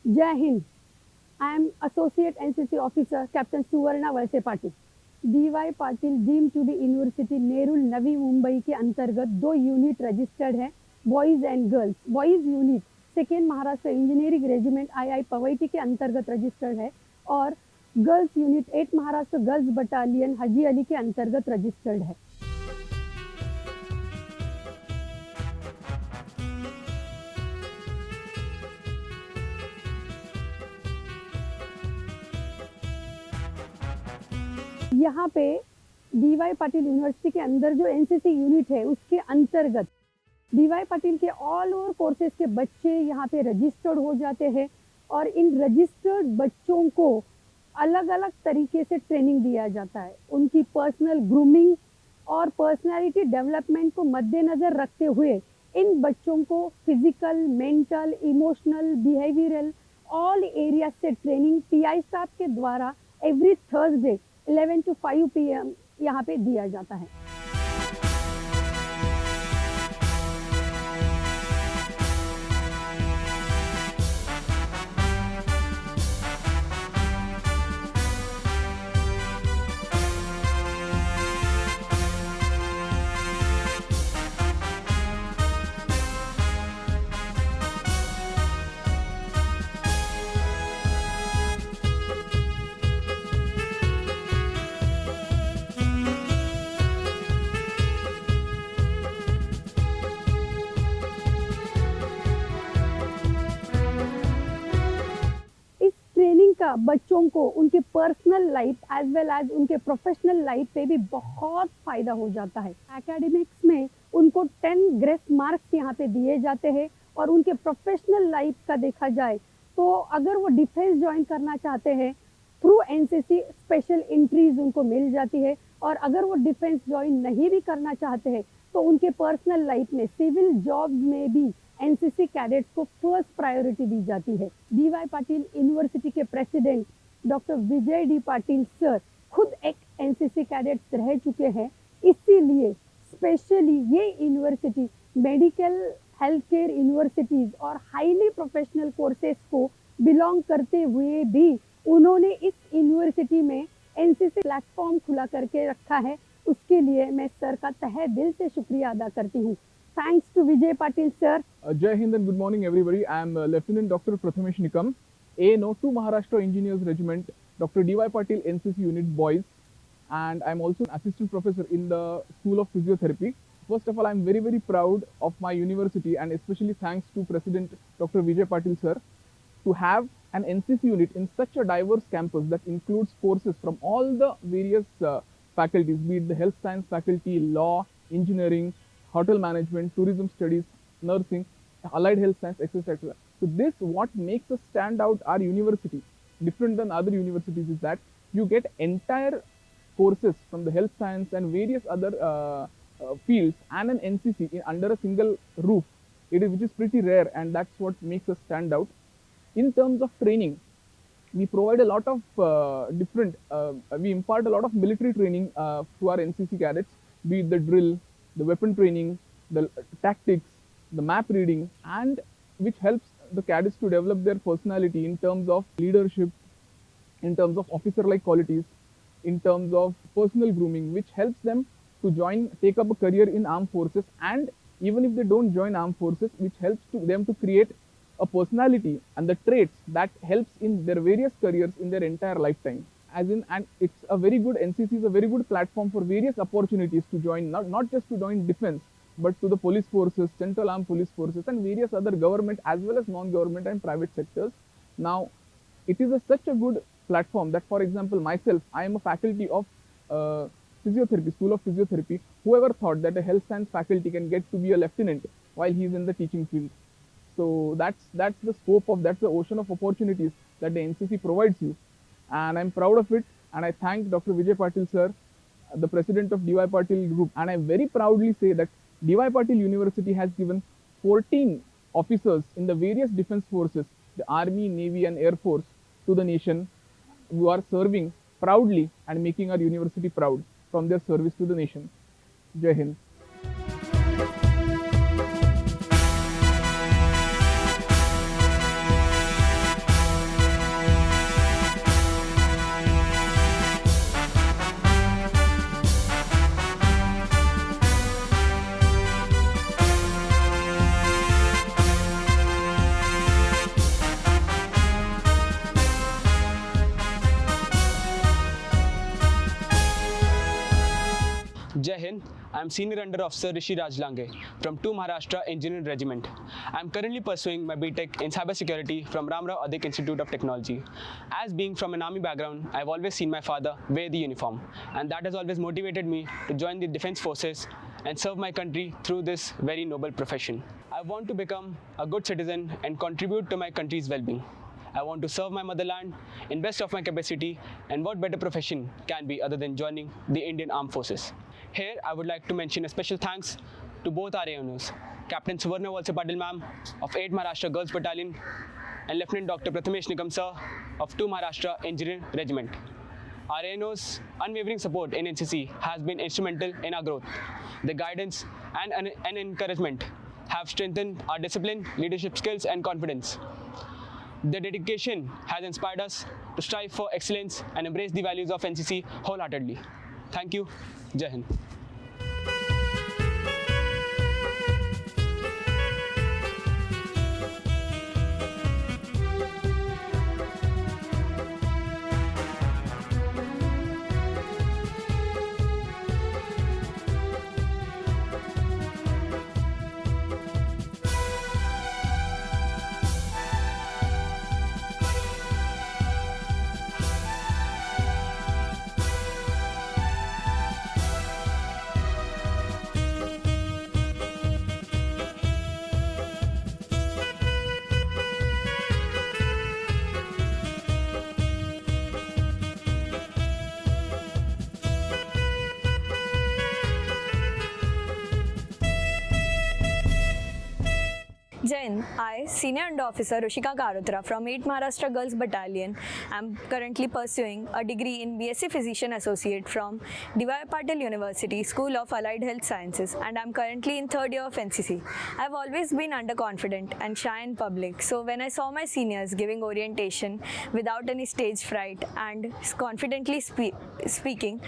Jai Hind. I am Associate NCC Officer Captain Suvarna Valse Patil. DY Patil deem to be university Nerul Navi Mumbai के अंतर्गत 2 unit registered है, boys and girls. Boys unit second Maharashtra engineering regiment आई पवैटी के अंतर्गत registered है और girls unit 8 Maharashtra girls battalion Haji Ali के अंतर्गत रजिस्टर्ड है। यहाँ पे डीवाई पाटिल यूनिवर्सिटी के अंदर जो एनसीसी यूनिट है उसके अंतर्गत डीवाई पाटिल के ऑल ओवर कोर्सेज के बच्चे यहाँ पे रजिस्टर्ड हो जाते हैं और इन रजिस्टर्ड बच्चों को अलग अलग तरीके से ट्रेनिंग दिया जाता है। उनकी पर्सनल ग्रूमिंग और पर्सनालिटी डेवलपमेंट को मद्देनज़र रखते हुए इन बच्चों को physical, mental, emotional, behavioural all area से ट्रेनिंग पीआई स्टाफ के द्वारा एवरी थर्सडे 11 to 5 PM यहाँ पे दिया जाता है। ट्रेनिंग का बच्चों को उनके personal life as well as उनके प्रोफेशनल लाइफ पे भी बहुत फायदा हो जाता है। एकेडमिक्स में उनको 10 ग्रेस मार्क्स यहाँ पे दिए जाते हैं और उनके प्रोफेशनल लाइफ का देखा जाए तो अगर वो डिफेंस ज्वाइन करना चाहते हैं थ्रू एनसीसी स्पेशल एंट्रीज उनको मिल जाती है और अगर वो डिफेंस ज्वाइन नहीं भी करना चाहते हैं तो उनके पर्सनल लाइफ में सिविल जॉब में भी एनसीसी कैडेट्स को फर्स्ट प्रायोरिटी दी जाती है। डीवाई पाटिल यूनिवर्सिटी के प्रेसिडेंट डॉक्टर विजय डी पाटिल सर खुद एक एनसीसी कैडेट्स रह चुके हैं, इसीलिए स्पेशली ये university medical, health care universities और हाईली प्रोफेशनल कोर्सेज को बिलोंग करते हुए भी उन्होंने इस यूनिवर्सिटी में एनसीसी प्लेटफॉर्म खुला करके रखा है। उसके लिए मैं सर का तहे दिल से शुक्रिया अदा करती हूँ। Thanks to Vijay Patil sir. Jai Hind and good morning everybody. I am Lieutenant Dr. Prathamesh Nikam, ANO 2 Maharashtra Engineers Regiment, Dr. DY Patil NCC Unit Boys, and I am also an assistant professor in the School of Physiotherapy. First of all, I am very proud of my university and especially thanks to President Dr. Vijay Patil sir to have an NCC unit in such a diverse campus that includes courses from all the various faculties, be it the health science faculty, law, engineering, hotel management, tourism studies, nursing, allied health science, etc. So this, what makes us stand out our university, different than other universities, is that you get entire courses from the health science and various other fields and an NCC under a single roof, which is pretty rare, and that's what makes us stand out. In terms of training, we provide a lot of we impart a lot of military training to our NCC cadets, be it the drill, the weapon training, the tactics, the map reading, and which helps the cadets to develop their personality in terms of leadership, in terms of officer-like qualities, in terms of personal grooming, which helps them to take up a career in armed forces, and even if they don't join armed forces, which helps them to create a personality and the traits that helps in their various careers in their entire lifetime. And it's a very good, NCC is a very good platform for various opportunities to join, not just to join defense, but to the police forces, central armed police forces, and various other government as well as non-government and private sectors. Now, it is such a good platform that, for example, myself, I am a faculty of physiotherapy, School of Physiotherapy. Whoever thought that a health science faculty can get to be a lieutenant while he is in the teaching field? So that's the scope of, that's the ocean of opportunities that the NCC provides you. And I'm proud of it, and I thank Dr. Vijay Patil sir, the president of DY Patil Group, and I very proudly say that DY Patil University has given 14 officers in the various defense forces, the Army, Navy and Air Force, to the nation, who are serving proudly and making our university proud from their service to the nation. Jai Hind. Jai Hind, I am Senior Under Officer Rishi Rajlange from 2 Maharashtra Engineering Regiment. I am currently pursuing my BTech in Cybersecurity from Ramrao Adik Institute of Technology. As being from an army background, I have always seen my father wear the uniform, and that has always motivated me to join the Defence Forces and serve my country through this very noble profession. I want to become a good citizen and contribute to my country's well-being. I want to serve my motherland in best of my capacity, and what better profession can be other than joining the Indian Armed Forces. Here, I would like to mention a special thanks to both our ANOs, Captain Suvarna Valse Patil ma'am of 8 Maharashtra Girls Battalion and Lieutenant Dr. Prathamesh Nikam sir of 2 Maharashtra Engineering Regiment. Our ANO's unwavering support in NCC has been instrumental in our growth. The guidance and encouragement have strengthened our discipline, leadership skills and confidence. The dedication has inspired us to strive for excellence and embrace the values of NCC wholeheartedly. Thank you. Jai Hind. Jain, I, Senior Under Officer Rushika Karotra from 8 Maharashtra Girls Battalion, am currently pursuing a degree in BSc Physician Associate from D.Y. Patil University School of Allied Health Sciences, and I'm currently in 3rd year of NCC. I've always been underconfident and shy in public, so when I saw my seniors giving orientation without any stage fright and confidently speaking,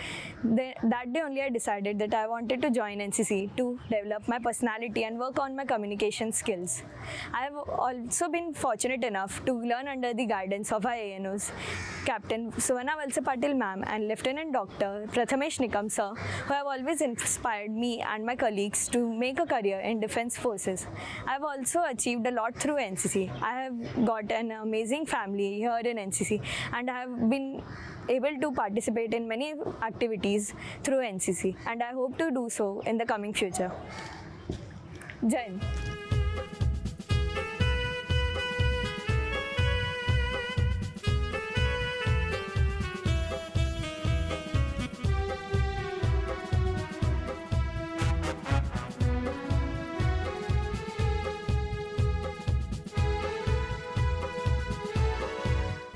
that day only I decided that I wanted to join NCC to develop my personality and work on my communication skills. I have also been fortunate enough to learn under the guidance of our ANOs, Captain Suvarna Valse Patil ma'am and Lieutenant Dr. Prathamesh Nikam sir, who have always inspired me and my colleagues to make a career in Defence Forces. I have also achieved a lot through NCC. I have got an amazing family here in NCC, and I have been able to participate in many activities through NCC, and I hope to do so in the coming future. Jai Hind.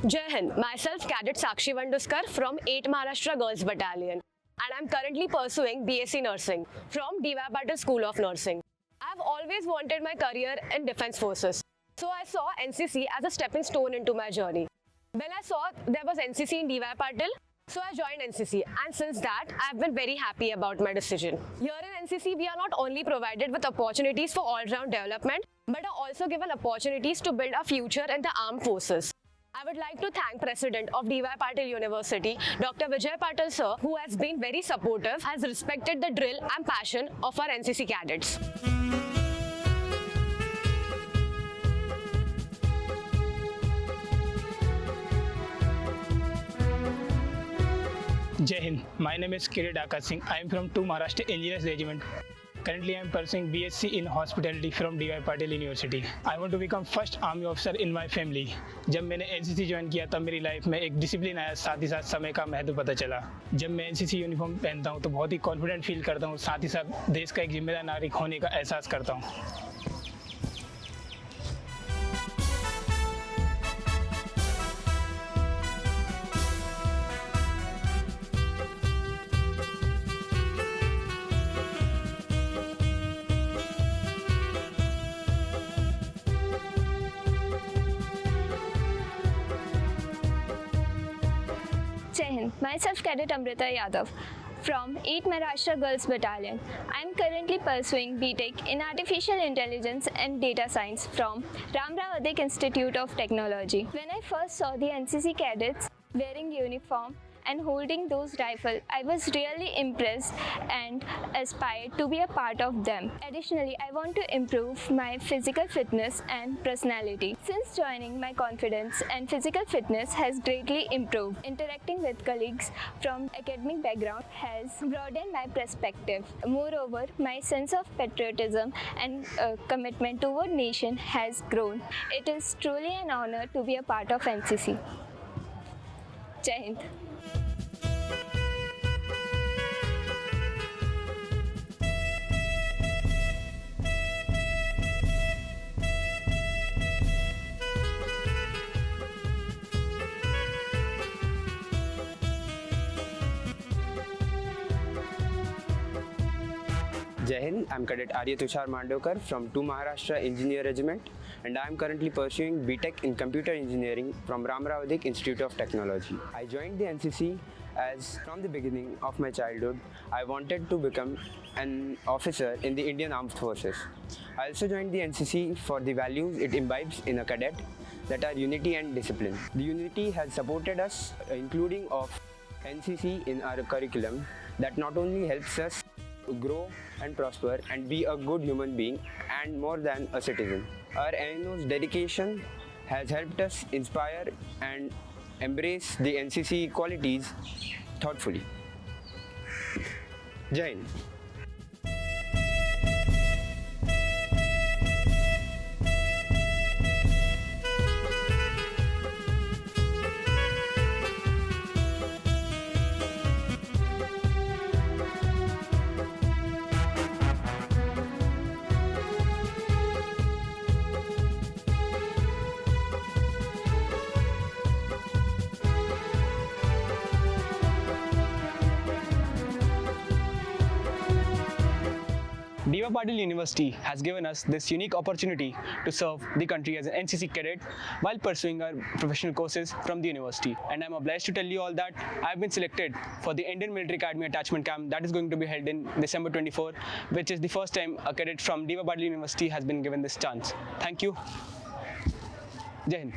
Jai Hind, myself Cadet Sakshi Vanduskar from 8 Maharashtra Girls Battalion, and I'm currently pursuing BSc Nursing from D.Y. Patil School of Nursing. I've always wanted my career in Defence Forces, so I saw NCC as a stepping stone into my journey. When I saw there was NCC in D.Y. Patil, so I joined NCC, and since that, I've been very happy about my decision. Here in NCC, we are not only provided with opportunities for all-round development, but are also given opportunities to build a future in the armed forces. I would like to thank President of D.Y. Patil University, Dr. Vijay Patil sir, who has been very supportive, has respected the drill and passion of our NCC cadets. Jai Hind. My name is Kirit Akash Singh. I am from 2 Maharashtra Engineers Regiment. Currently, I am pursuing BSc in Hospitality from D.Y. Patil University. I want to become first army officer in my family. जब मैंने NCC join किया तब मेरी life में एक discipline आया, साथ ही साथ समय का महत्व पता चला. जब मैं NCC यूनिफॉर्म पहनता हूँ तो बहुत ही कॉन्फिडेंट फील करता हूँ, साथ ही साथ देश का एक जिम्मेदार नागरिक होने का एहसास करता हूँ. Jai Hind. Myself Cadet Amrita Yadav from 8 Maharashtra Girls Battalion. I am currently pursuing BTech in Artificial Intelligence and Data Science from Ramrao Adik Institute of Technology. When I first saw the NCC cadets wearing uniform and holding those rifles, I was really impressed and aspired to be a part of them. Additionally, I want to improve my physical fitness and personality. Since joining, my confidence and physical fitness has greatly improved. Interacting with colleagues from academic background has broadened my perspective. Moreover, my sense of patriotism and commitment toward nation has grown. It is truly an honor to be a part of NCC. Jai Hind. Jai Hind, I'm Cadet Arya Tushar Mandokar from 2 Maharashtra Engineer Regiment, and I am currently pursuing BTech in Computer Engineering from Ramrao Adik Institute of Technology. I joined the NCC as from the beginning of my childhood, I wanted to become an officer in the Indian Armed Forces. I also joined the NCC for the values it imbibes in a cadet, that are unity and discipline. The unity has supported us, including of NCC in our curriculum, that not only helps us grow and prosper and be a good human being and more than a citizen. Our NO's dedication has helped us inspire and embrace the NCC qualities thoughtfully. Jai Hind. D.Y. Patil University has given us this unique opportunity to serve the country as an NCC cadet while pursuing our professional courses from the university. And I'm obliged to tell you all that I've been selected for the Indian Military Academy Attachment Camp that is going to be held in December 24, which is the first time a cadet from D.Y. Patil University has been given this chance. Thank you. Jai Hind.